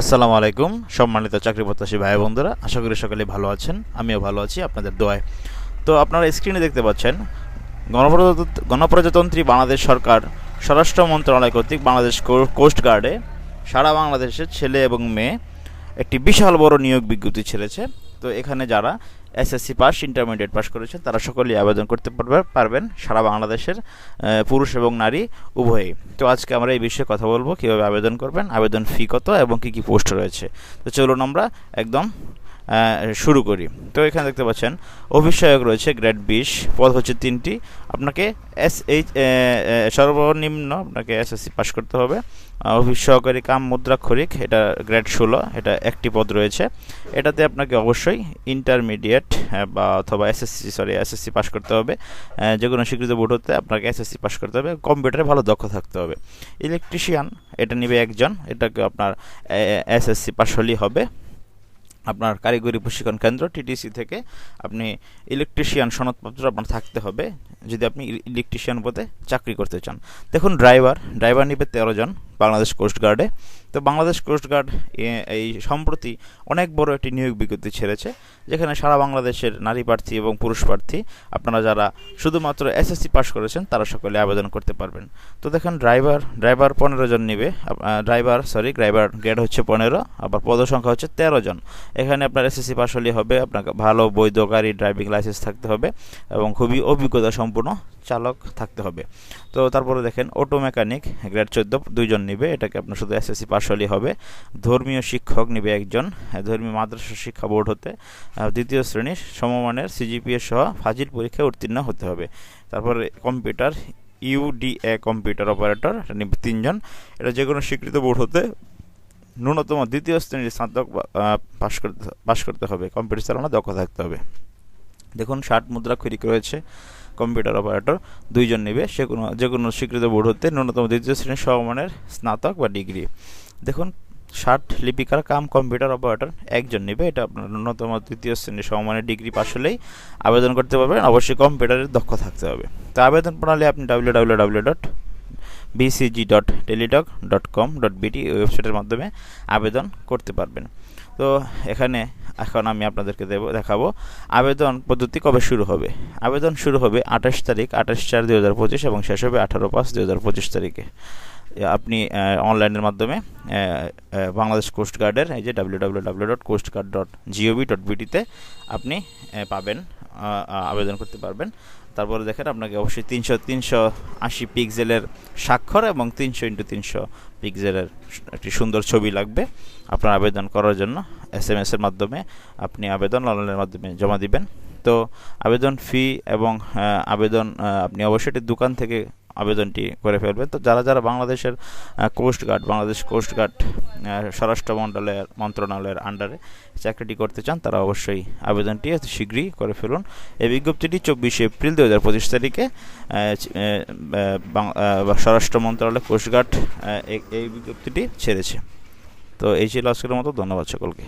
আসসালামু আলাইকুম সম্মানিত চাকরি প্রত্যাশী ভাই বন্ধুরা, আশা করি সকলে ভালো আছেন। আমিও ভালো আছি আপনাদের দোয়ায়। তো আপনারা স্ক্রিনে দেখতে পাচ্ছেন গণপ্রজাতন্ত্রী বাংলাদেশ সরকার স্বরাষ্ট্র মন্ত্রণালয় কর্তৃক বাংলাদেশ কোস্ট গার্ডে সারা বাংলাদেশের ছেলে এবং মেয়ে একটি বিশাল বড় নিয়োগ বিজ্ঞপ্তি ছেড়েছে। তো এখানে যারা এসএসসি পাস, ইন্টারমিডিয়েট পাস করেছেন তারা সকলেই আবেদন করতে পারবেন, সারা বাংলাদেশের পুরুষ এবং নারী উভয়ই। তো আজকে আমরা এই বিষয়ে কথা বলবো, কীভাবে আবেদন করবেন, আবেদন ফি কত এবং কী কী পোস্ট রয়েছে। তো চলুন আমরা একদম শুরু করি। তো এখানে দেখতে পাচ্ছেন অফিস সহায়ক রয়েছে গ্রেড 20, পদ হচ্ছে 3টি। আপনাকে সর্বনিম্ন আপনাকে এসএসসি পাস করতে হবে। অফিস সহকারী কাম মুদ্রাক্ষরিক, এটা গ্রেড 16, এটা একটি পদ রয়েছে। এটাতে আপনাকে অবশ্যই ইন্টারমিডিয়েট বা অথবা এসএসসি পাস করতে হবে। যে কোনো স্বীকৃত বোর্ড হতে আপনাকে এসএসসি পাস করতে হবে। কম্পিউটারে ভালো দক্ষ থাকতে হবে। ইলেকট্রিশিয়ান, এটা নেবে একজন, এটাকে আপনার এসএসসি পাস হলেই হবে। আপনার কারিগরি প্রশিক্ষণ কেন্দ্র টিটিসি থেকে আপনি ইলেকট্রিশিয়ান সনদপত্র আপনার থাকতে হবে যদি আপনি ইলেকট্রিশিয়ান পদে চাকরি করতে চান। দেখুন ড্রাইভার নেবে 13 জন বাংলাদেশ কোস্ট গার্ডে। তো বাংলাদেশ কোস্ট গার্ড এই সম্প্রতি অনেক বড় একটি নিয়োগ বিজ্ঞপ্তি ছেড়েছে, যেখানে সারা বাংলাদেশের নারী প্রার্থী এবং পুরুষ প্রার্থী, আপনারা যারা শুধুমাত্র এসএসসি পাস করেছেন তারা সকলে আবেদন করতে পারবেন। তো দেখেন ড্রাইভার 15 জন নেবে। ড্রাইভার গ্রেড হচ্ছে 15, আবার পদসংখ্যা হচ্ছে 13 জন। এখানে আপনার এসএসসি পাস হলেই হবে। আপনাকে ভালো বৈধ গাড়ি ড্রাইভিং লাইসেন্স থাকতে হবে এবং খুবই অভিজ্ঞতা সম্পন্ন চালক থাকতে হবে। তো তারপরে দেখেন অটো মেকানিক গ্রেড 14, 2 জন নেবে। এটাকে আপনার শুধু এসএসসি পাস হলেই হবে। ধর্মীয় শিক্ষক নেবে একজন, ধর্মীয় মাদ্রাসা শিক্ষা বোর্ড হতে 2য় শ্রেণীর সমমানের সিজিপিএ সহ ফাজিল পরীক্ষায় উত্তীর্ণ হতে হবে। তারপরে কম্পিউটার ইউডিএ কম্পিউটার অপারেটর, এটা নেবে 3 জন। এটা যে কোনো স্বীকৃত বোর্ড হতে ন্যূনতম 2য় শ্রেণীর স্নাতক পাস করতে হবে। কম্পিউটার চালানো দক্ষ থাকতে হবে। দেখুন 60 মুদ্রাক্ষরিক রয়েছে। কম্পিউটার অপারেটর 2 জন নেবে, যে কোনো স্বীকৃত বোর্ড হতে ন্যূনতম 2য় শ্রেণীর সমমানের স্নাতক বা ডিগ্রি। দেখুন 60 লিপিকার কাম কম্পিউটার অপারেটর 1 জন নেবে। এটা আপনার ন্যূনতম 2য় শ্রেণীর সমমানের ডিগ্রি পাস হলেই আবেদন করতে পারবেন। অবশ্যই কম্পিউটারের দক্ষ থাকতে হবে। তো আবেদন প্রণালী আপনি www.bcg.teletalk.com.bt ওয়েবসাইটের মাধ্যমে আবেদন করতে পারবেন। তো এখন আমি আপনাদেরকে দেখাবো আবেদন পদ্ধতি কবে শুরু হবে। আবেদন শুরু হবে 28 তারিখ 28/4/2025 এবং শেষ হবে 18/5/2025 তারিখে। আপনি অনলাইনের মাধ্যমে বাংলাদেশ কোস্ট গার্ডের এই যে www.coastguard.gov.bt তে আপনি পাবেন, আবেদন করতে পারবেন। তারপরে দেখেন আপনাকে অবশ্যই 380 পিক্সেলের স্বাক্ষর এবং 300x300 পিক্সেলের একটি সুন্দর ছবি লাগবে আপনার আবেদন করার জন্য। SMS এর মাধ্যমে আপনি আবেদন অনলাইনের মাধ্যমে জমা দিবেন। তো আবেদন ফি এবং আবেদন আপনি অবশ্যই একটি দোকান থেকে আবেদনটি করে ফেলবেন। তো যারা বাংলাদেশ কোস্ট গার্ড স্বরাষ্ট্র মন্ত্রণালয়ের আন্ডারে চাকরিটি করতে চান তারা অবশ্যই আবেদনটি শীঘ্রই করে ফেলুন। এই বিজ্ঞপ্তিটি 24 এপ্রিল 2025 তারিখে স্বরাষ্ট্র মন্ত্রণালয় কোস্ট গার্ড এই বিজ্ঞপ্তিটি ছেড়েছে। তো এই ছিল আজকের মতো। ধন্যবাদ সকলকে।